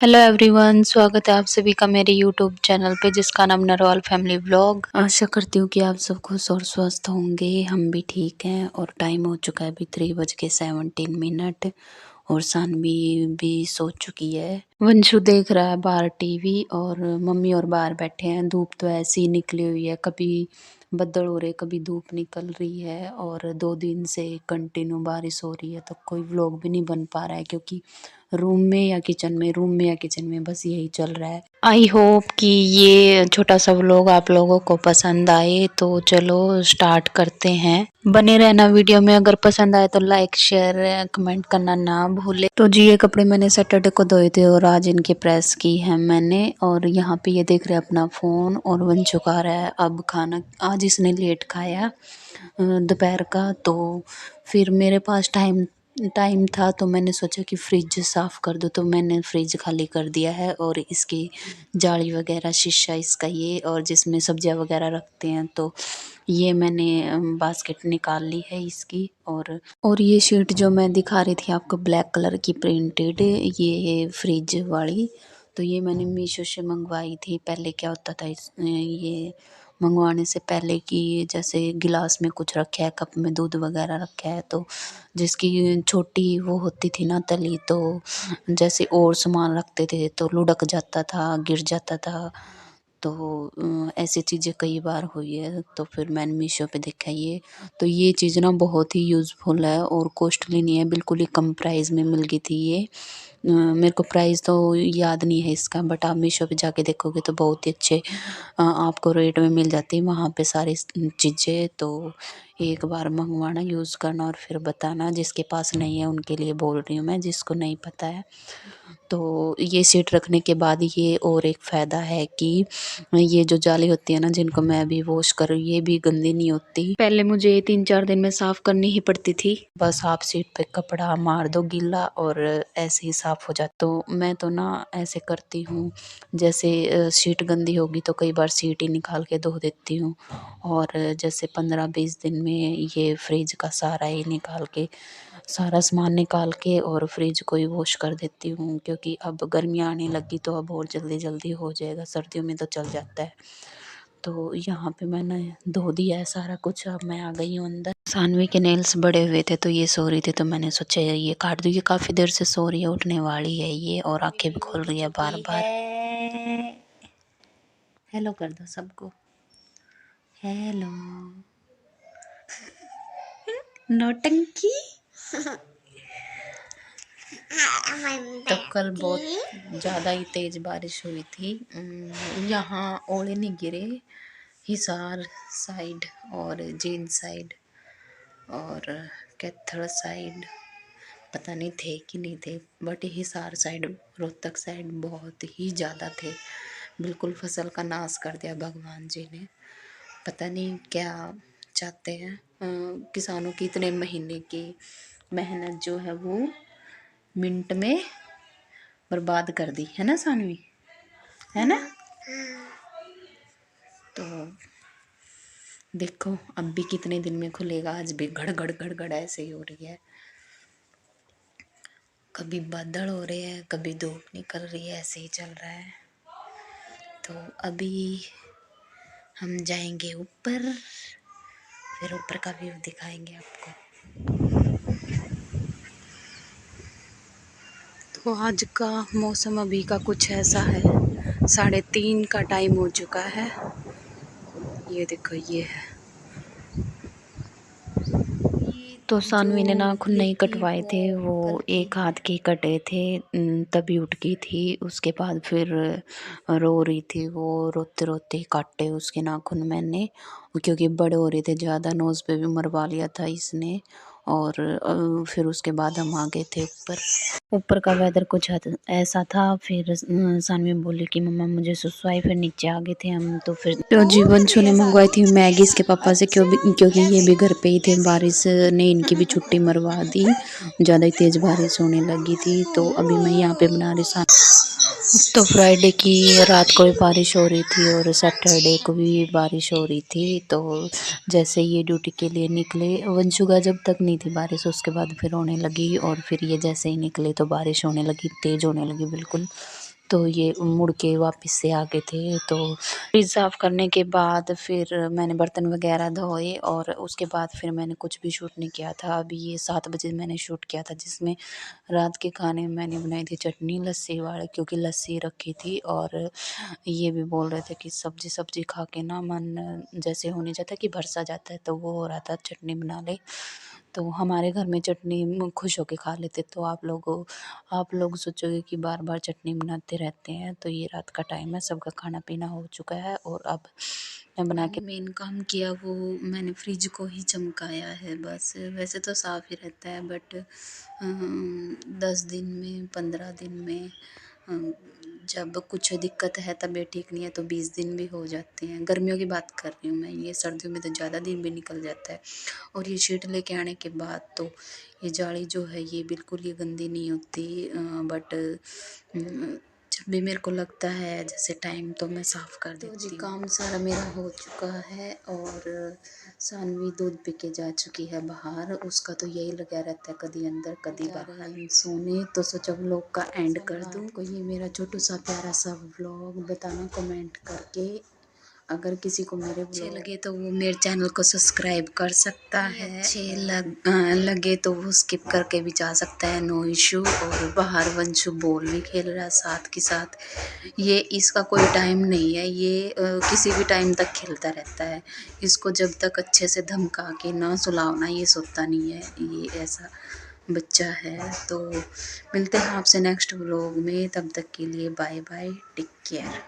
Hello everyone, स्वागत है आप सभी का मेरे यूट्यूब चैनल पे जिसका नाम नरवाल फैमिली व्लॉग। आशा करती हूँ कि आप सब खुश और स्वस्थ होंगे। हम भी ठीक हैं और टाइम हो चुका है अभी 3:17 और सानवी भी सो चुकी है। वंशु देख रहा है बाहर टीवी और मम्मी और बाहर बैठे हैं। धूप तो ऐसी ही निकली हुई है, कभी बदल हो रहे कभी धूप निकल रही है और 2 दिन से कंटिन्यू बारिश हो रही है, तो कोई व्लॉग भी नहीं बन पा रहा है क्योंकि रूम में या किचन में बस यही चल रहा है। आई होप कि ये छोटा सा व्लॉग आप लोगों को पसंद आए, तो चलो स्टार्ट करते हैं। बने रहना वीडियो में। अगर पसंद आए तो लाइक शेयर कमेंट करना ना भूले। तो जी ये कपड़े मैंने सैटरडे को धोए थे और आज इनकी प्रेस की है मैंने। और यहाँ पे ये देख रहे हैं अपना फ़ोन और बन चुका रहा है अब खाना। आज इसने लेट खाया दोपहर का, तो फिर मेरे पास टाइम टाइम था तो मैंने सोचा कि फ्रिज साफ़ कर दूँ, तो मैंने फ्रिज खाली कर दिया है और इसकी जाली वगैरह शीशा इसका ये और जिसमें सब्जियां वगैरह रखते हैं, तो ये मैंने बास्केट निकाल ली है इसकी। और ये शीट जो मैं दिखा रही थी आपको ब्लैक कलर की प्रिंटेड, ये है फ्रिज वाली। तो ये मैंने मीशो से मंगवाई थी। पहले क्या होता था ये मंगवाने से पहले कि जैसे गिलास में कुछ रखा है, कप में दूध वगैरह रखा है, तो जिसकी छोटी वो होती थी ना तली, तो जैसे और सामान रखते थे तो लुढ़क जाता था, गिर जाता था। तो ऐसी चीज़ें कई बार हुई है, तो फिर मैंने मीशो पे देखा ये। तो ये चीज़ ना बहुत ही यूज़फुल है और कॉस्टली नहीं है, बिल्कुल ही कम प्राइस में मिल गई थी ये। मेरे को प्राइस तो याद नहीं है इसका, बट आप मीशो पे जाके देखोगे तो बहुत ही अच्छे आपको रेट में मिल जाती है वहाँ पे सारी चीज़ें। तो एक बार मंगवाना, यूज़ करना और फिर बताना। जिसके पास नहीं है उनके लिए बोल रही हूँ मैं, जिसको नहीं पता है। तो ये सीट रखने के बाद ये और एक फ़ायदा है कि ये जो जाली होती है ना, जिनको मैं अभी वॉश कर रही हूँ, ये भी गंदी नहीं होती। पहले मुझे 3-4 दिन में साफ़ करनी ही पड़ती थी। बस आप सीट पे कपड़ा मार दो गीला और ऐसे ही साफ़ हो जाता। तो मैं तो ना ऐसे करती हूँ, जैसे सीट गंदी होगी तो कई बार सीट ही निकाल के धो देती हूँ और जैसे 15-20 दिन में ये फ्रिज का सारा ही निकाल के, सारा सामान निकाल के और फ्रिज को ही वॉश कर देती हूँ। क्योंकि अब गर्मियाँ आने लगी तो अब और जल्दी जल्दी हो जाएगा, सर्दियों में तो चल जाता है। तो यहाँ पे मैंने धो दिया है सारा कुछ। अब मैं आ गई हूँ अंदर। सानवी के नेल्स बड़े हुए थे तो ये सो रही थी, तो मैंने सोचा ये काट दूँ। ये काफ़ी देर से सो रही है, उठने वाली है ये और आंखें भी खोल रही है बार बार। हेलो कर दो सबको, हेलो। नौटंकी। तो कल बहुत ज़्यादा ही तेज़ बारिश हुई थी। यहाँ ओले नहीं गिरे, हिसार साइड और जींद साइड और कैथल साइड पता नहीं थे कि नहीं थे, but Hisar side, Rohtak side बहुत ही ज़्यादा थे। बिल्कुल फसल का नाश कर दिया भगवान जी ने। पता नहीं क्या चाहते हैं। किसानों की इतने महीने की मेहनत जो है वो मिनट में बर्बाद कर दी है ना सानवी, है ना। तो देखो अब भी कितने दिन में खुलेगा। आज भी घड़ घड़ घड़ घड़ ऐसे ही हो रही है, कभी बादल हो रहे हैं कभी धूप निकल रही है, ऐसे ही चल रहा है। तो अभी हम जाएंगे ऊपर, फिर ऊपर का व्यू दिखाएंगे आपको। तो आज का मौसम अभी का कुछ ऐसा है। 3:30 का टाइम हो चुका है। ये देखो ये है। तो सानवी ने नाखून नहीं कटवाए थे, वो एक हाथ के कटे थे, तभी उठ गई थी। उसके बाद फिर रो रही थी वो, रोते रोते काटे उसके नाखून मैंने, क्योंकि बड़े हो रहे थे ज़्यादा। नोज़ पे भी मरवा लिया था इसने। और फिर उसके बाद हम आ गए थे ऊपर। ऊपर का वेदर कुछ ऐसा था। फिर सानवी बोली कि मम्मा मुझे सुसु आई, फिर नीचे आ गए थे हम। तो फिर तो जीवंशु ने मंगवाई थी मैगी इसके पापा से, क्योंकि ये भी घर पे ही थे। बारिश ने इनकी भी छुट्टी मरवा दी, ज़्यादा ही तेज़ बारिश होने लगी थी। तो अभी मैं यहाँ पे बना रही। तो फ्राइडे की रात को भी बारिश हो रही थी और सैटरडे को भी बारिश हो रही थी। तो जैसे ये ड्यूटी के लिए निकले, वंशुगा जब तक नहीं थी बारिश, उसके बाद फिर होने लगी। और फिर ये जैसे ही निकले तो बारिश होने लगी, तेज़ होने लगी बिल्कुल। तो ये मुड़ के वापस से आ गए थे। तो फ्रिज साफ़ करने के बाद फिर मैंने बर्तन वगैरह धोए और उसके बाद फिर मैंने कुछ भी शूट नहीं किया था। अभी ये 7 बजे मैंने शूट किया था, जिसमें रात के खाने में मैंने बनाई थी चटनी लस्सी वाली, क्योंकि लस्सी रखी थी और ये भी बोल रहे थे कि सब्ज़ी खा के ना मन जैसे होने जाता है कि भरसा जाता है, तो वो हो रहा था चटनी बना ले। तो हमारे घर में चटनी खुश होके खा लेते। तो आप लोग सोचोगे कि बार-बार चटनी बनाते रहते हैं, तो ये रात का टाइम है, सबका खाना-पीना हो चुका है और अब मैं बना के मेन काम किया वो मैंने फ्रिज को ही चमकाया है बस। वैसे तो साफ़ ही रहता है, बट 10 दिन में 15 दिन में जब कुछ दिक्कत है, तबीयत ठीक नहीं है, तो 20 दिन भी हो जाते हैं। गर्मियों की बात कर रही हूँ मैं, ये सर्दियों में तो ज़्यादा दिन भी निकल जाता है। और ये शीट लेके आने के बाद तो ये जाली जो है ये बिल्कुल ही गंदी नहीं होती, बट जब भी मेरे को लगता है जैसे टाइम, तो मैं साफ़ कर देती हूँ। तो जी काम सारा मेरा हो चुका है और सानवी दूध पी के जा चुकी है बाहर। उसका तो यही लगा रहता है, कभी अंदर कभी बाहर सोने। तो सोचा व्लॉग का एंड कर दूँ। को ये मेरा छोटू सा प्यारा सा व्लॉग बताना कमेंट करके। अगर किसी को मेरे अच्छे लगे तो वो मेरे चैनल को सब्सक्राइब कर सकता है, लगे तो वो स्किप करके भी जा सकता है, नो इशू। और बाहर वंशु बॉल भी खेल रहा है साथ के साथ। ये इसका कोई टाइम नहीं है, ये किसी भी टाइम तक खेलता रहता है। इसको जब तक अच्छे से धमका के ना सुलाओ ना, ये सोता नहीं है, ये ऐसा बच्चा है। तो मिलते हैं आपसे नेक्स्ट व्लॉग में, तब तक के लिए बाय बाय, टेक केयर।